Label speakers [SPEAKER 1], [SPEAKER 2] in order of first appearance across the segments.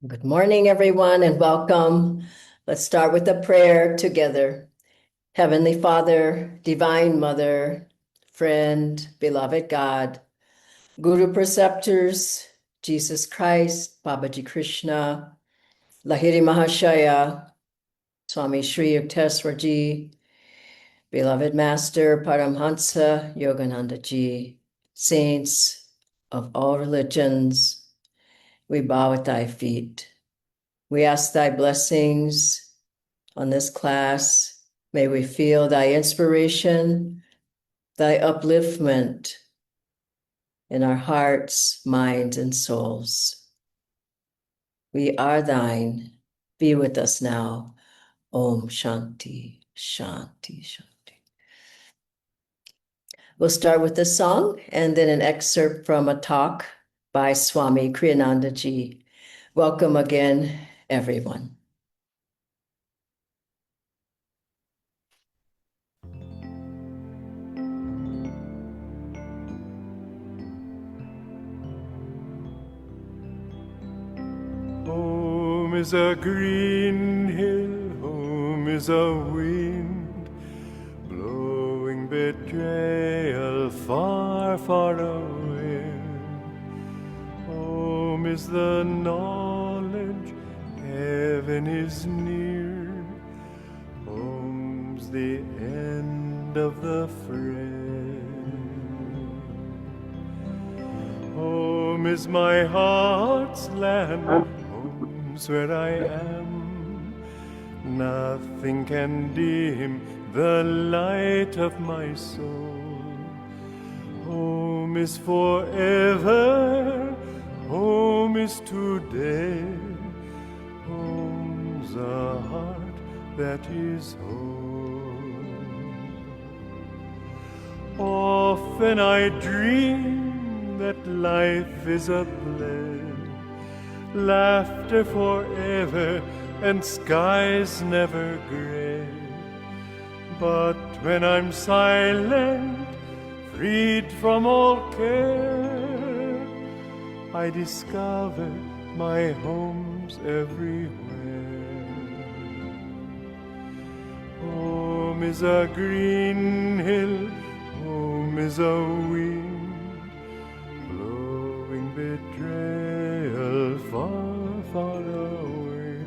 [SPEAKER 1] Good morning, everyone, and welcome. Let's start with a prayer together. Heavenly Father, Divine Mother, friend, beloved God, Guru Preceptors, Jesus Christ, Babaji Krishna, Lahiri Mahashaya, Swami Sri Yukteswarji, beloved Master Paramhansa Yogananda Ji, saints of all religions, we bow at thy feet. We ask thy blessings on this class. May we feel thy inspiration, thy upliftment in our hearts, minds, and souls. We are thine. Be with us now. Om Shanti, Shanti, Shanti. We'll start with a song and then an excerpt from a talk by Swami Kriyananda Ji. Welcome again, everyone.
[SPEAKER 2] Home is a green hill, home is a wind, blowing betrayal far, far away. Home is the knowledge heaven is near, home's the end of the fray. Home is my heart's land, home's where I am. Nothing can dim the light of my soul. Home is forever, home is today. Home's a heart that is whole. Often I dream that life is a play, laughter forever and skies never gray. But when I'm silent, freed from all care, I discover my home's everywhere. Home is a green hill, home is a wind, betrayal far, far away.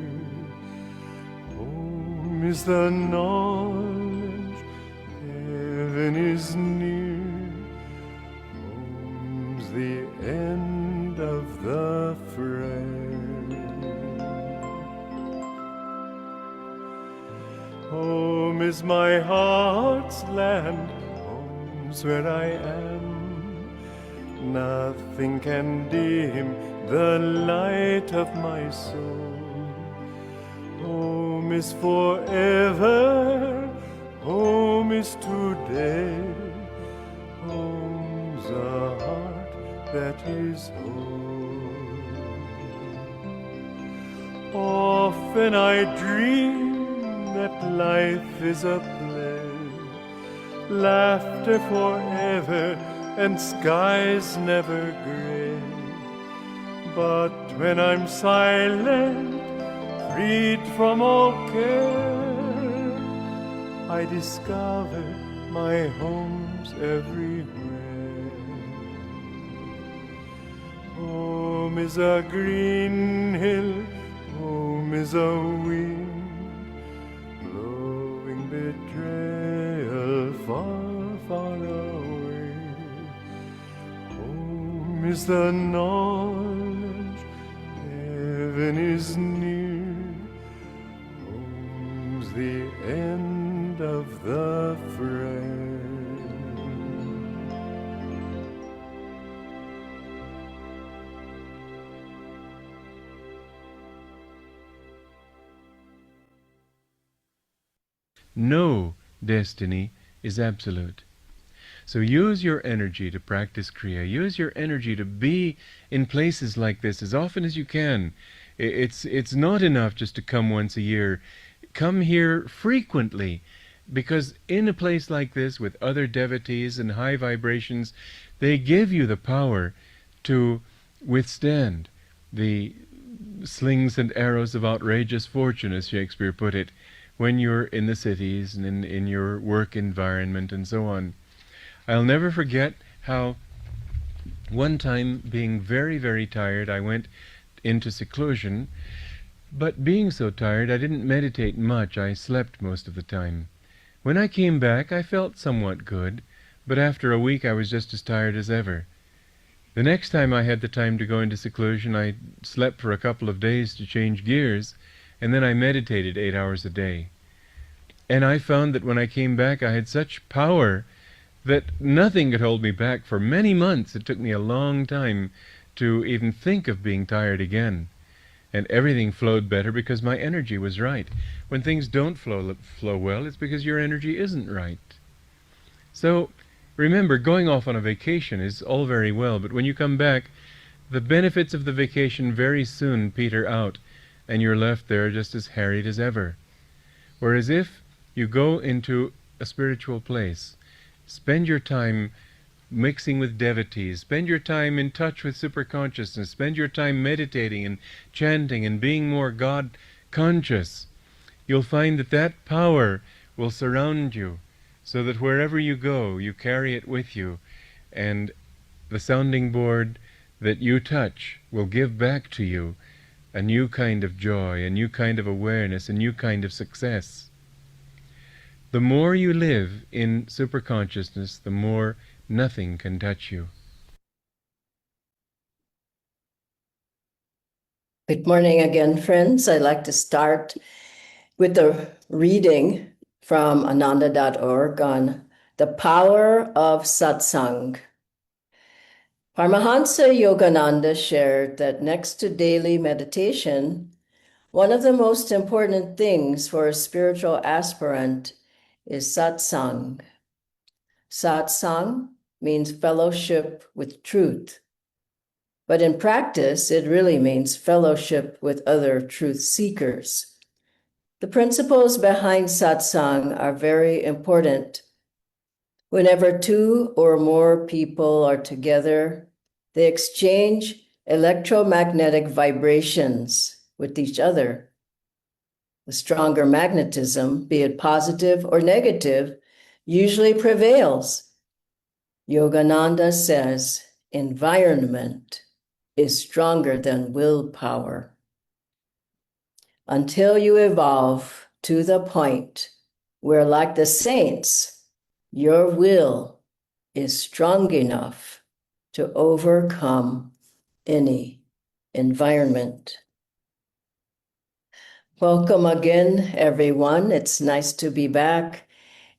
[SPEAKER 2] Home is the knowledge heaven is near. Home's the end of the fray. Home is my heart's land, home's where I am. Nothing can dim the light of my soul. Home is forever, home is today. Home's a heart that is whole. Often I dream that life is a play, laughter forever and skies never gray. But when I'm silent, freed from all care, I discover my home's everywhere. Home is a green hill, home is a wind, blowing betrayal far, far away. Home is the knowledge heaven is near. Home's the end of the fray.
[SPEAKER 3] No destiny is absolute. So use your energy to practice Kriya. Use your energy to be in places like this as often as you can. It's not enough just to come once a year. Come here frequently, because in a place like this with other devotees and high vibrations, they give you the power to withstand the slings and arrows of outrageous fortune, as Shakespeare put it, when you're in the cities and in your work environment and so on. I'll never forget how one time, being very, very tired, I went into seclusion, but being so tired I didn't meditate much. I slept most of the time. When I came back I felt somewhat good, but after a week I was just as tired as ever. The next time I had the time to go into seclusion, I slept for a couple of days to change gears, and then I meditated 8 hours a day. And I found that when I came back I had such power that nothing could hold me back for many months. It took me a long time to even think of being tired again. And everything flowed better because my energy was right. When things don't flow well, it's because your energy isn't right. So remember, going off on a vacation is all very well, but when you come back, the benefits of the vacation very soon peter out, and you're left there just as harried as ever. Whereas if you go into a spiritual place, spend your time mixing with devotees, spend your time in touch with superconsciousness, spend your time meditating and chanting and being more God conscious, you'll find that that power will surround you, so that wherever you go, you carry it with you, and the sounding board that you touch will give back to you a new kind of joy, a new kind of awareness, a new kind of success. The more you live in superconsciousness, the more nothing can touch you.
[SPEAKER 1] Good morning again, friends. I'd like to start with a reading from Ananda.org on the power of Satsang. Paramhansa Yogananda shared that next to daily meditation, one of the most important things for a spiritual aspirant is Satsang. Satsang means fellowship with truth. But in practice, it really means fellowship with other truth seekers. The principles behind satsang are very important. Whenever two or more people are together, they exchange electromagnetic vibrations with each other. The stronger magnetism, be it positive or negative, usually prevails. Yogananda says, environment is stronger than willpower. Until you evolve to the point where, like the saints, your will is strong enough to overcome any environment. Welcome again, everyone. It's nice to be back,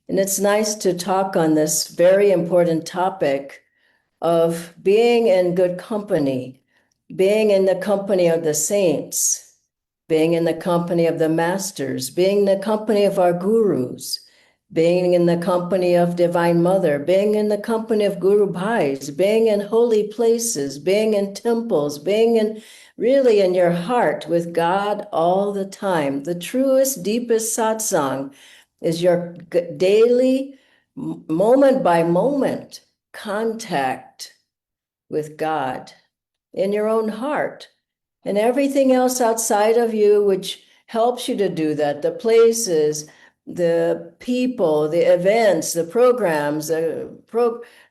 [SPEAKER 1] and it's nice to talk on this very important topic of being in good company, being in the company of the saints, being in the company of the masters, being in the company of our gurus, being in the company of Divine Mother, being in the company of Guru Bhais, being in holy places, being in temples, being in really in your heart with God all the time. The truest, deepest satsang is your daily, moment by moment contact with God in your own heart, and everything else outside of you which helps you to do that, the places, the people, the events, the programs, the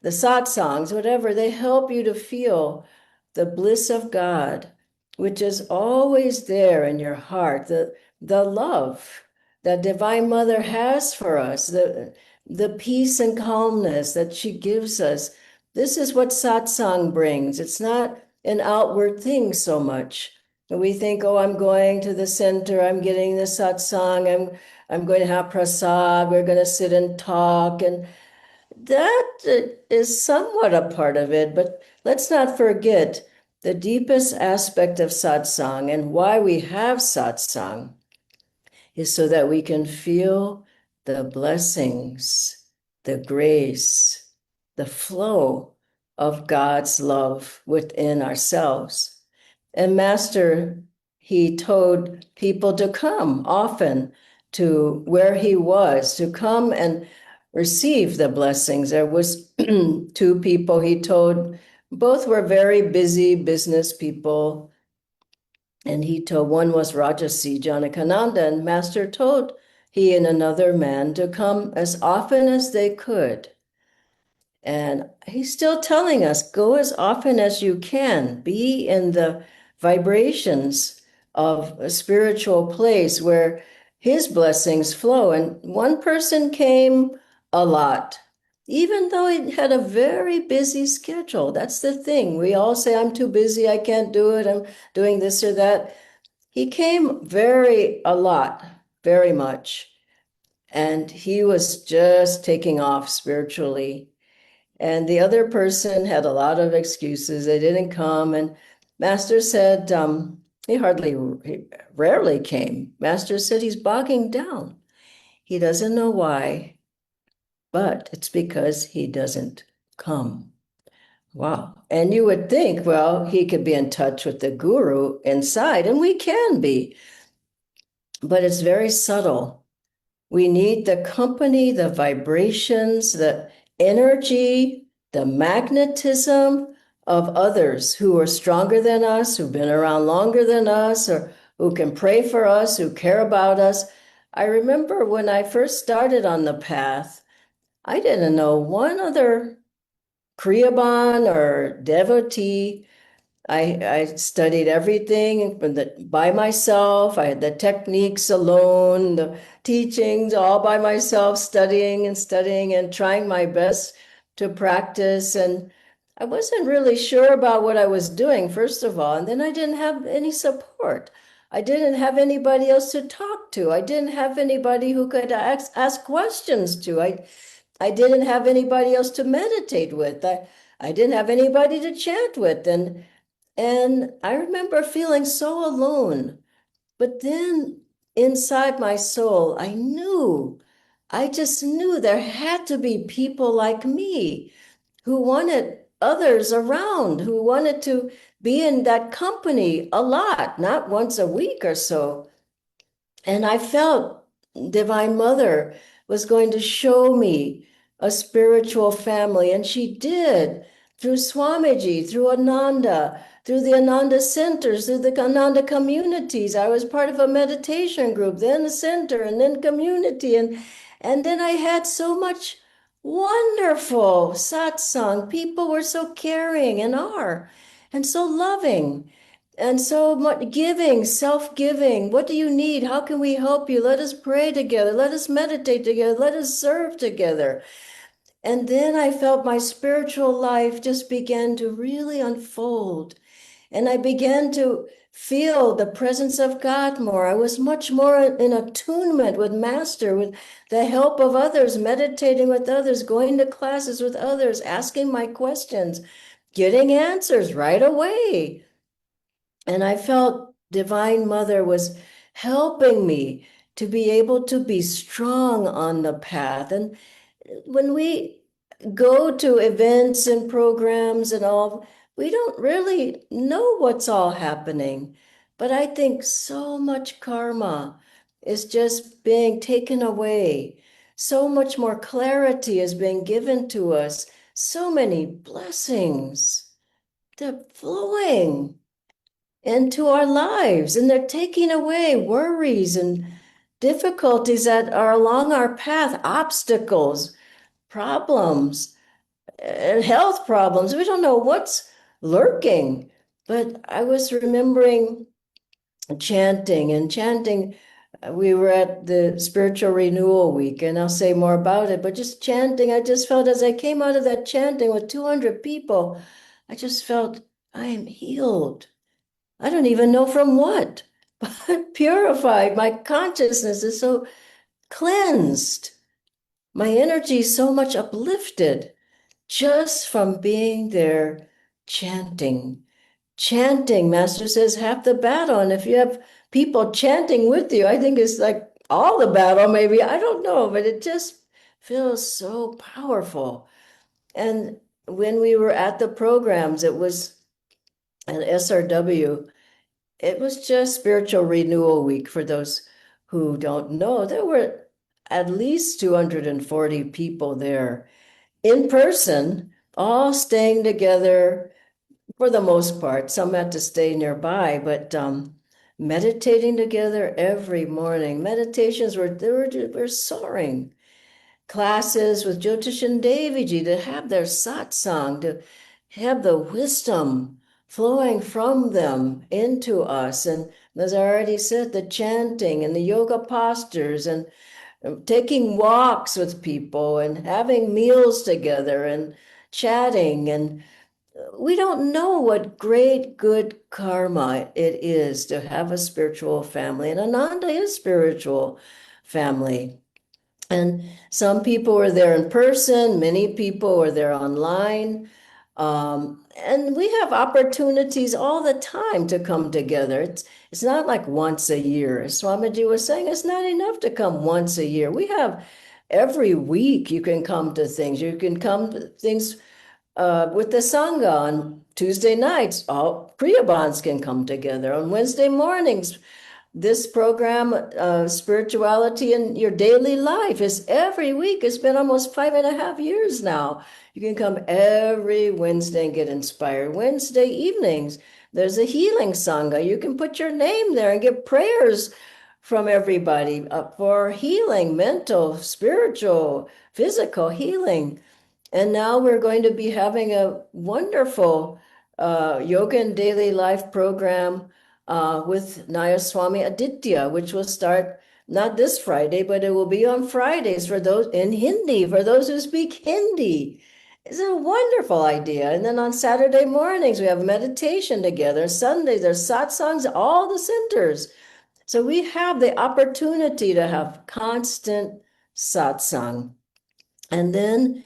[SPEAKER 1] satsangs, whatever, they help you to feel the bliss of God, which is always there in your heart, the love that Divine Mother has for us, the peace and calmness that she gives us. This is what satsang brings. It's not an outward thing so much. We think, oh, I'm going to the center, I'm getting the satsang, I'm going to have prasad, we're going to sit and talk, and that is somewhat a part of it, but let's not forget the deepest aspect of satsang and why we have satsang is so that we can feel the blessings, the grace, the flow of God's love within ourselves. And Master, he told people to come often to where he was, to come and receive the blessings. There was two people he told, both were very busy business people. And he told, one was Rajasi Janakananda, and Master told he and another man to come as often as they could. And he's still telling us, go as often as you can, be in the vibrations of a spiritual place where his blessings flow. And one person came a lot, even though he had a very busy schedule. That's the thing. We all say, I'm too busy, I can't do it, I'm doing this or that. He came a lot, very much. And he was just taking off spiritually. And the other person had a lot of excuses. They didn't come. And Master said, he rarely came. Master said he's bogging down. He doesn't know why, but it's because he doesn't come. Wow. And you would think, well, he could be in touch with the guru inside, and we can be, but it's very subtle. We need the company, the vibrations, the energy, the magnetism of others who are stronger than us, who've been around longer than us, or who can pray for us, who care about us. I remember when I first started on the path, I didn't know one other Kriyaban or devotee. I studied everything by myself. I had the techniques alone, the teachings all by myself, studying and trying my best to practice. And I wasn't really sure about what I was doing, first of all. And then I didn't have any support. I didn't have anybody else to talk to. I didn't have anybody who could ask questions to. I didn't have anybody else to meditate with. I didn't have anybody to chant with. And I remember feeling so alone. But then inside my soul, I just knew there had to be people like me who wanted others around, who wanted to be in that company a lot, not once a week or so. And I felt Divine Mother was going to show me a spiritual family. And she did through Swamiji, through Ananda, through the Ananda centers, through the Ananda communities. I was part of a meditation group, then a center, and then community. And then I had so much wonderful satsang. People were so caring and are, and so loving. And so much giving, self-giving. What do you need? How can we help you? Let us pray together. Let us meditate together. Let us serve together. And then I felt my spiritual life just began to really unfold. And I began to feel the presence of God more. I was much more in attunement with Master, with the help of others, meditating with others, going to classes with others, asking my questions, getting answers right away. And I felt Divine Mother was helping me to be able to be strong on the path. And when we go to events and programs and all, we don't really know what's all happening. But I think so much karma is just being taken away. So much more clarity is being given to us. So many blessings. They're flowing into our lives, and they're taking away worries and difficulties that are along our path, obstacles, problems, and health problems. We don't know what's lurking. But I was remembering chanting and chanting. We were at the Spiritual Renewal Week, and I'll say more about it, but just chanting, I just felt as I came out of that chanting with 200 people, I just felt I am healed. I don't even know from what, but purified. My consciousness is so cleansed. My energy is so much uplifted just from being there chanting. Chanting, Master says, half the battle. And if you have people chanting with you, I think it's like all the battle, maybe. I don't know, but it just feels so powerful. And when we were at the programs, it was at SRW. It was just Spiritual Renewal Week. For those who don't know, there were at least 240 people there in person, all staying together for the most part. Some had to stay nearby, but meditating together every morning. Meditations were soaring. Classes with Jyotishan Deviji to have their satsang, to have the wisdom flowing from them into us. And as I already said, the chanting and the yoga postures and taking walks with people and having meals together and chatting. And we don't know what great good karma it is to have a spiritual family. And Ananda is spiritual family. And some people were there in person, many people were there online. And we have opportunities all the time to come together. It's not like once a year. As Swamiji was saying, it's not enough to come once a year. We have every week you can come to things. You can come to things with the Sangha on Tuesday nights. All Priyabans can come together. On Wednesday mornings, this program, Spirituality in Your Daily Life, is every week. It's been almost 5.5 years now. You can come every Wednesday and get inspired. Wednesday evenings, there's a healing Sangha. You can put your name there and get prayers from everybody for healing, mental, spiritual, physical healing. And now we're going to be having a wonderful Yoga and Daily Life program with Nayaswami Aditya, which will start not this Friday, but it will be on Fridays for those in Hindi, for those who speak Hindi. It's a wonderful idea. And then on Saturday mornings, we have meditation together. Sundays, there's satsangs, all the centers. So we have the opportunity to have constant satsang. And then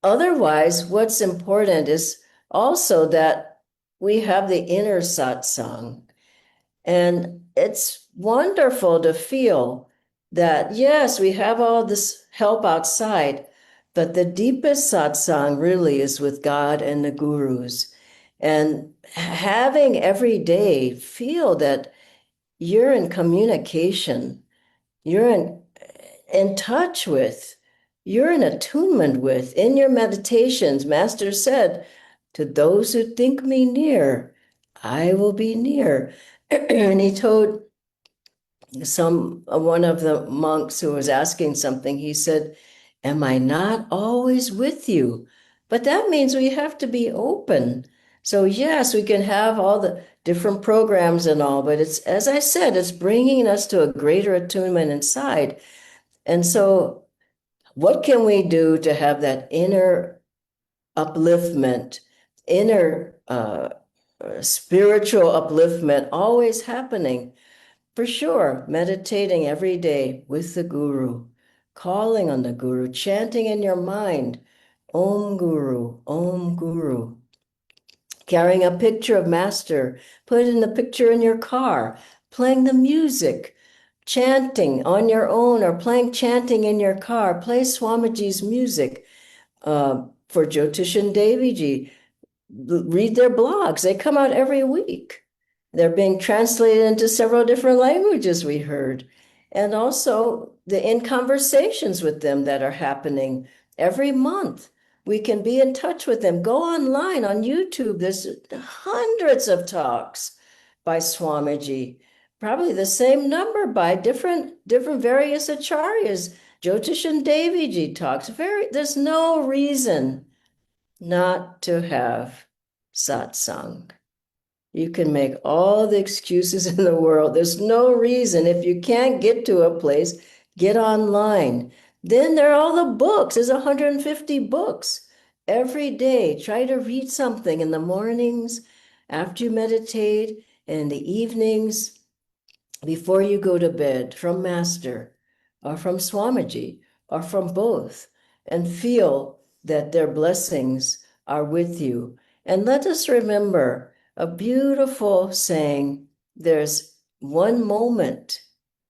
[SPEAKER 1] otherwise, what's important is also that we have the inner satsang. And it's wonderful to feel that, yes, we have all this help outside, but the deepest satsang really is with God and the gurus. And having every day feel that you're in communication, you're in touch with, you're in attunement with, in your meditations. Master said, to those who think me near, I will be near. And he told one of the monks who was asking something, he said, am I not always with you? But that means we have to be open. So yes, we can have all the different programs and all, but it's, as I said, it's bringing us to a greater attunement inside. And so what can we do to have that inner upliftment, inner spiritual upliftment always happening? For sure, meditating every day with the guru, calling on the guru, chanting in your mind, Om Guru, Om Guru. Carrying a picture of Master, putting the picture in your car, playing the music, chanting on your own or chanting in your car. Play Swamiji's music for Jyotishan Deviji. Read their blogs. They come out every week. They're being translated into several different languages, we heard. And also in conversations with them that are happening every month. We can be in touch with them. Go online on YouTube. There's hundreds of talks by Swamiji. Probably the same number by different various acharyas. Jyotishan Deviji talks. There's no reason not to have satsang. You can make all the excuses in the world. There's no reason. If you can't get to a place, get online. Then there are all the books. There's 150 books. Every day, try to read something in the mornings, after you meditate, and in the evenings, before you go to bed, from Master, or from Swamiji, or from both, and feel that their blessings are with you. And let us remember a beautiful saying, there's one moment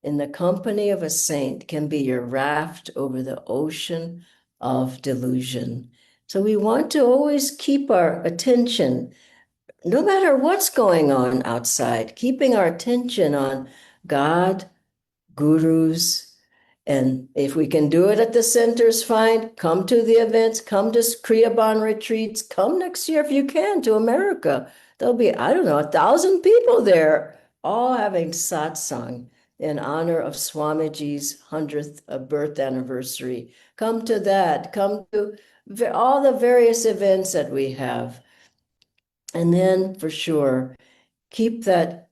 [SPEAKER 1] in the company of a saint can be your raft over the ocean of delusion. So we want to always keep our attention, no matter what's going on outside, keeping our attention on God, gurus, and if we can do it at the centers, fine. Come to the events, come to Kriyaban retreats, come next year if you can to America. There'll be, I don't know, 1,000 people there all having satsang in honor of Swamiji's 100th birth anniversary. Come to that. Come to all the various events that we have. And then for sure, keep that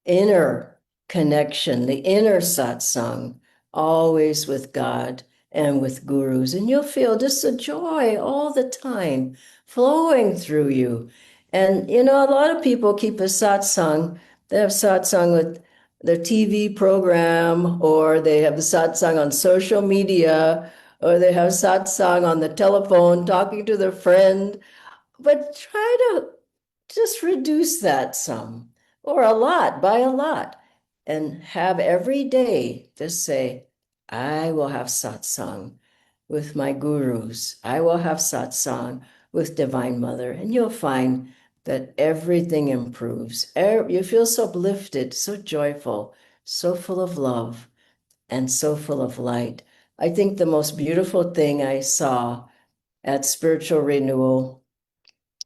[SPEAKER 1] inner connection, the inner satsang, always with God and with gurus. And you'll feel just a joy all the time flowing through you. And, a lot of people keep a satsang. They have satsang with their TV program, or they have the satsang on social media, or they have satsang on the telephone talking to their friend. But try to just reduce that some, or a lot, by a lot, and have every day just say, I will have satsang with my gurus. I will have satsang with Divine Mother. And you'll find that everything improves. You feel so uplifted, so joyful, so full of love, and so full of light. I think the most beautiful thing I saw at Spiritual Renewal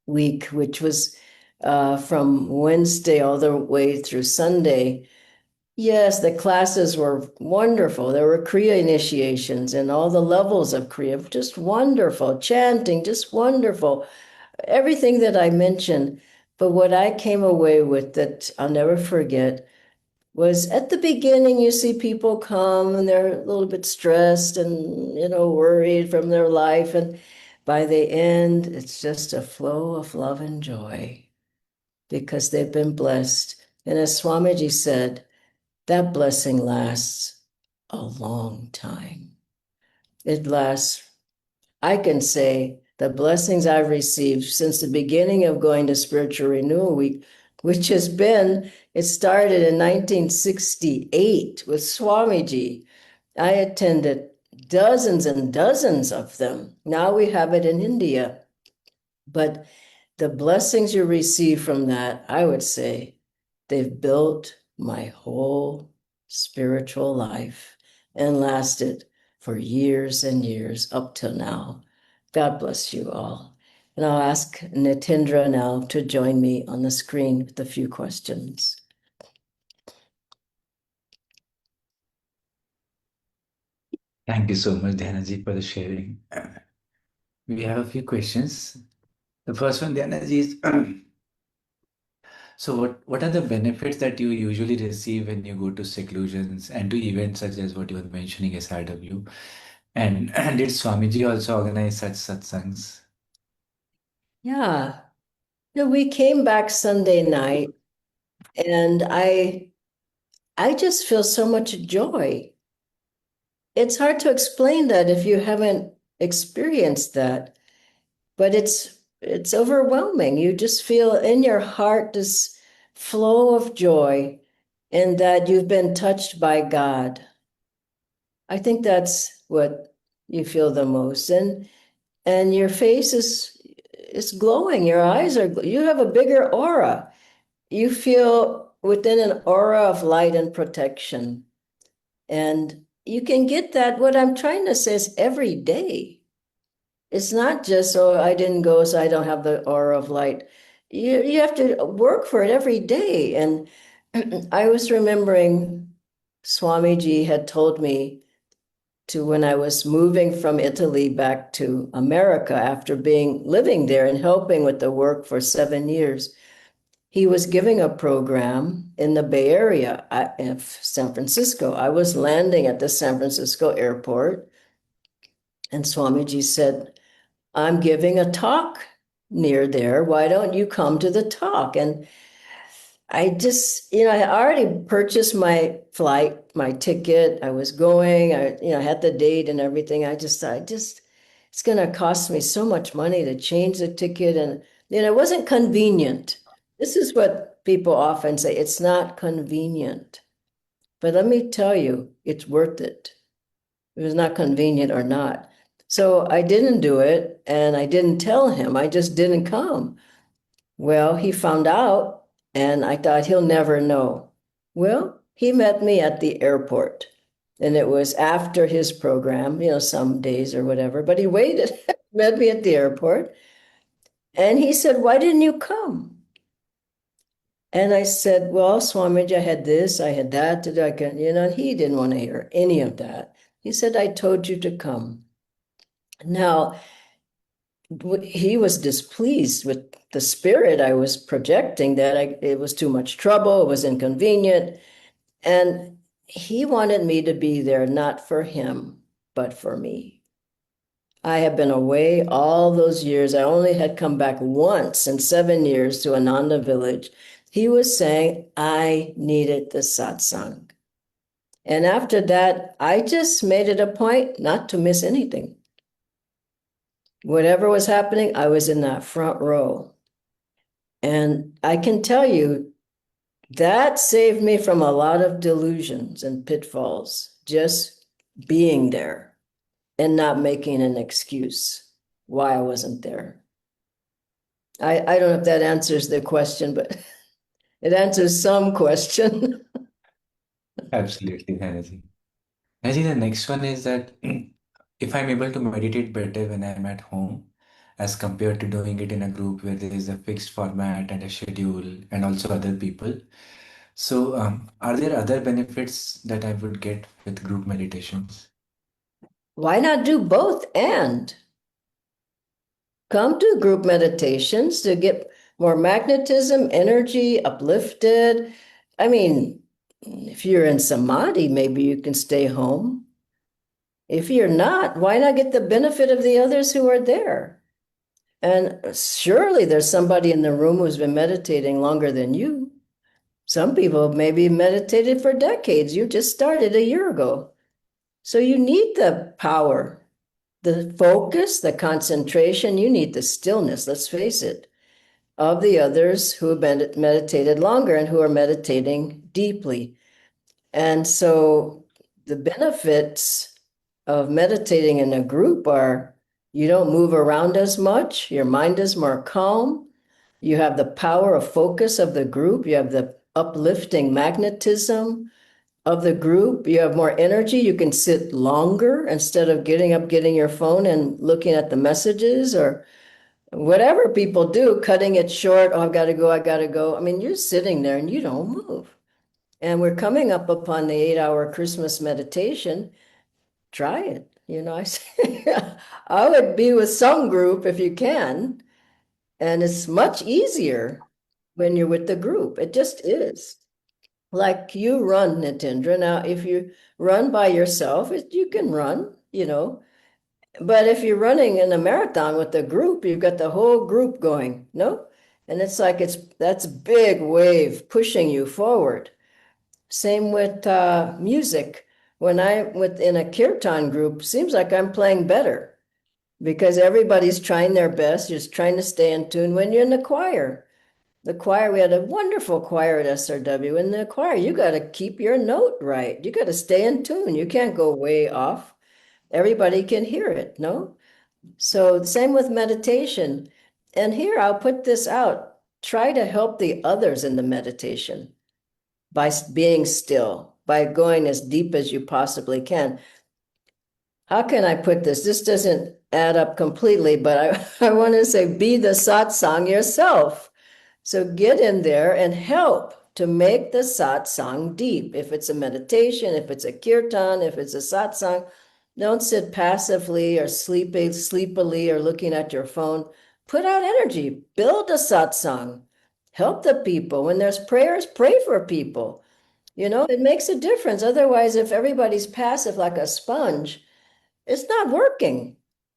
[SPEAKER 1] Week, which was from Wednesday all the way through Sunday. Yes, the classes were wonderful. There were Kriya initiations and all the levels of Kriya, just wonderful. Chanting, just wonderful. Everything that I mentioned. But what I came away with that I'll never forget was at the beginning, you see people come and they're a little bit stressed and, worried from their life. And by the end, it's just a flow of love and joy because they've been blessed. And as Swamiji said, that blessing lasts a long time. It lasts, I can say, the blessings I've received since the beginning of going to Spiritual Renewal Week, which it started in 1968 with Swamiji. I attended dozens and dozens of them. Now we have it in India. But the blessings you receive from that, I would say, they've built my whole spiritual life and lasted for years and years up till now. God bless you all. And I'll ask Nitendra now to join me on the screen with a few questions.
[SPEAKER 4] Thank you so much, Dhyanaji, for the sharing. We have a few questions. The first one, Dhyanaji, is so what are the benefits that you usually receive when you go to seclusions and to events such as what you were mentioning, SRW? And did Swamiji also organize such satsangs?
[SPEAKER 1] Yeah. We came back Sunday night and I just feel so much joy. It's hard to explain that if you haven't experienced that, but it's overwhelming. You just feel in your heart this flow of joy and that you've been touched by God. I think that's what you feel the most. And your face is glowing. Your eyes you have a bigger aura. You feel within an aura of light and protection. And you can get that. What I'm trying to say is every day. It's not just, I didn't go, so I don't have the aura of light. You have to work for it every day. And I was remembering Swamiji had told me when I was moving from Italy back to America after living there and helping with the work for 7 years. He was giving a program in the Bay Area in San Francisco. I was landing at the San Francisco airport, and Swamiji said, I'm giving a talk near there. Why don't you come to the talk? And I just, I already purchased my flight, my ticket. I was going, I had the date and everything. I just, it's going to cost me so much money to change the ticket. And, it wasn't convenient. This is what people often say. It's not convenient. But let me tell you, it's worth it. It was not convenient or not. So I didn't do it and I didn't tell him. I just didn't come. Well, he found out and I thought he'll never know. Well, he met me at the airport and it was after his program, some days or whatever, but he waited, met me at the airport and he said, why didn't you come? And I said, well, Swamiji, I had this, I had that, and he didn't want to hear any of that. He said, I told you to come. Now, he was displeased with the spirit I was projecting, that it was too much trouble, it was inconvenient. And he wanted me to be there, not for him, but for me. I have been away all those years. I only had come back once in 7 years to Ananda village. He was saying I needed the satsang. And after that, I just made it a point not to miss anything. Whatever was happening, I was in that front row. And I can tell you that saved me from a lot of delusions and pitfalls, just being there and not making an excuse why I wasn't there. I don't know if that answers the question, but it answers some question.
[SPEAKER 4] Absolutely, Dhanaji. Dhanaji, the next one is that if I'm able to meditate better when I'm at home, as compared to doing it in a group where there is a fixed format and a schedule and also other people. So, are there other benefits that I would get with group meditations?
[SPEAKER 1] Why not do both and come to group meditations to get more magnetism, energy, uplifted? I mean, if you're in samadhi, maybe you can stay home. If you're not, why not get the benefit of the others who are there? And surely there's somebody in the room who's been meditating longer than you. Some people maybe meditated for decades. You just started a year ago. So you need the power, the focus, the concentration. You need the stillness, let's face it, of the others who have been meditated longer and who are meditating deeply. And so the benefits of meditating in a group are you don't move around as much, your mind is more calm, you have the power of focus of the group, you have the uplifting magnetism of the group, you have more energy, you can sit longer instead of getting up, getting your phone and looking at the messages or whatever people do, cutting it short. Oh, I've got to go, I got to go. I mean, you're sitting there and you don't move. And we're coming up upon the 8-hour Christmas meditation. Try it. I say, I would be with some group if you can. And it's much easier when you're with the group. It just is. Like you run, Nitendra. Now, if you run by yourself, you can run. But if you're running in a marathon with a group, you've got the whole group going, no? And it's like that's big wave pushing you forward. Same with music. When I'm within a kirtan group, seems like I'm playing better because everybody's trying their best, just trying to stay in tune. When you're in the choir, we had a wonderful choir at SRW. In the choir, you got to keep your note right. You got to stay in tune. You can't go way off. Everybody can hear it, no? So same with meditation. And here I'll put this out. Try to help the others in the meditation by being still, by going as deep as you possibly can. How can I put this? This doesn't add up completely, but I want to say be the satsang yourself. So get in there and help to make the satsang deep. If it's a meditation, if it's a kirtan, if it's a satsang, don't sit passively or sleepily or looking at your phone. Put out energy, build a satsang, help the people. When there's prayers, pray for people. It makes a difference. Otherwise, if everybody's passive like a sponge, it's not working.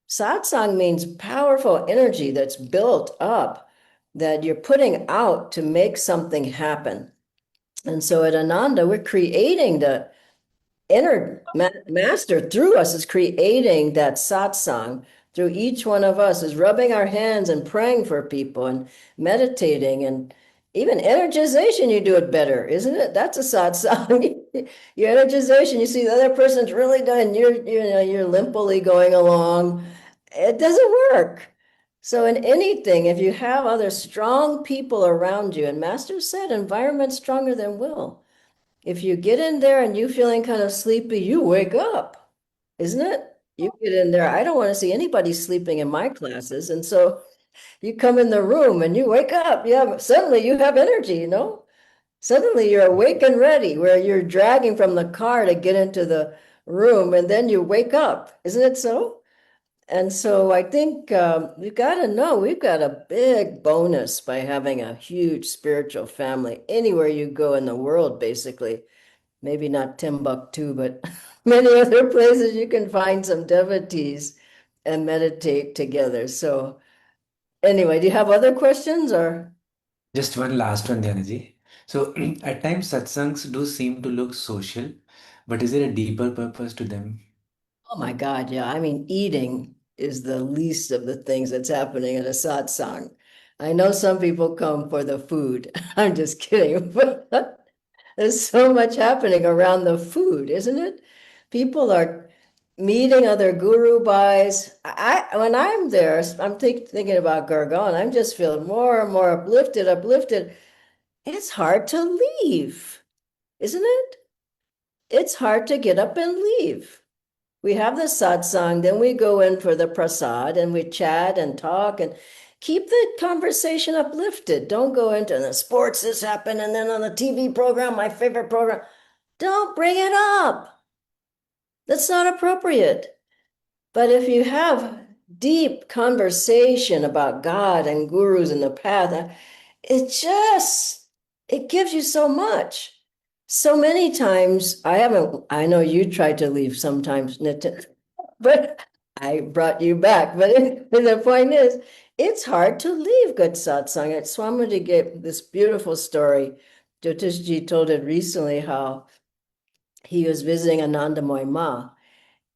[SPEAKER 1] Satsang means powerful energy that's built up, that you're putting out to make something happen. And so at Ananda, we're creating the inner master through us is creating that satsang through each one of us, is rubbing our hands and praying for people and meditating and even energization. You do it better, isn't it? That's a satsang. Your energization, you see the other person's really done, you're limply going along. It doesn't work. So in anything, if you have other strong people around you, and Master said, environment stronger than will. If you get in there and you feeling kind of sleepy, you wake up, isn't it? You get in there. I don't want to see anybody sleeping in my classes. And so You come in the room and you wake up. Suddenly you have energy, Suddenly you're awake and ready, where you're dragging from the car to get into the room, and then you wake up. Isn't it so? And so I think we've got to know we've got a big bonus by having a huge spiritual family anywhere you go in the world, basically. Maybe not Timbuktu, but many other places you can find some devotees and meditate together. So anyway, do you have other questions or?
[SPEAKER 4] Just one last one, Dhyanaji. So at times satsangs do seem to look social, but is there a deeper purpose to them?
[SPEAKER 1] Oh my God, yeah. I mean, eating is the least of the things that's happening at a satsang. I know some people come for the food. I'm just kidding. But there's so much happening around the food, isn't it? People are meeting other guru bhais. When I'm there, I'm thinking about Gargan. I'm just feeling more and more uplifted, uplifted. It's hard to leave, isn't it? It's hard to get up and leave. We have the satsang, then we go in for the prasad and we chat and talk and keep the conversation uplifted. Don't go into the sports this happened and then on the TV program, my favorite program. Don't bring it up. That's not appropriate. But if you have deep conversation about God and gurus and the path, it gives you so much. So many times I know you tried to leave sometimes, Nitin, but I brought you back. But the point is, it's hard to leave good satsang. Swamiji gave this beautiful story. Jyotishji told it recently how he was visiting Ananda Ma,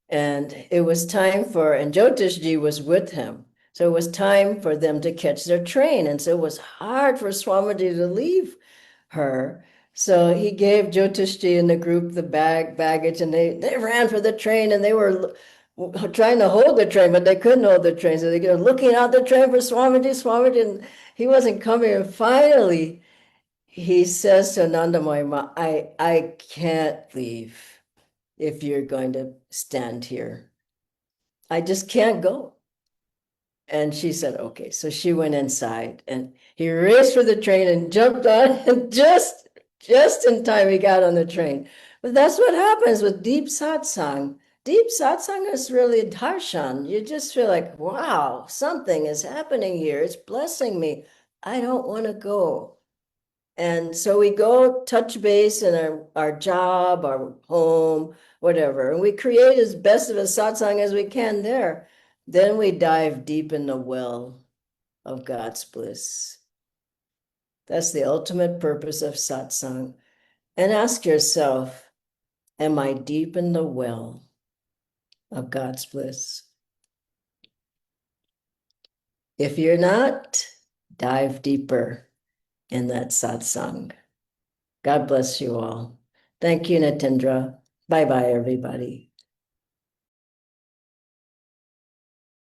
[SPEAKER 1] and it was time and Jyotishji was with him. So it was time for them to catch their train. And so it was hard for Swamiji to leave her. So he gave Jyotishji and the group the baggage, and they ran for the train, and they were trying to hold the train, but they couldn't hold the train. So they were looking out the train for Swamiji, and he wasn't coming. And finally, he says to Anandamayi Ma, I can't leave if you're going to stand here. I just can't go. And she said, okay. So she went inside and he raced for the train and jumped on and just in time he got on the train. But that's what happens with deep satsang. Deep satsang is really darshan. You just feel like, wow, something is happening here. It's blessing me. I don't want to go. And so we go touch base in our job, our home, whatever, and we create as best of a satsang as we can there. Then we dive deep in the well of God's bliss. That's the ultimate purpose of satsang. And ask yourself, am I deep in the well of God's bliss? If you're not, dive deeper in that satsang. God bless you all. Thank you, Natendra. Bye-bye, everybody.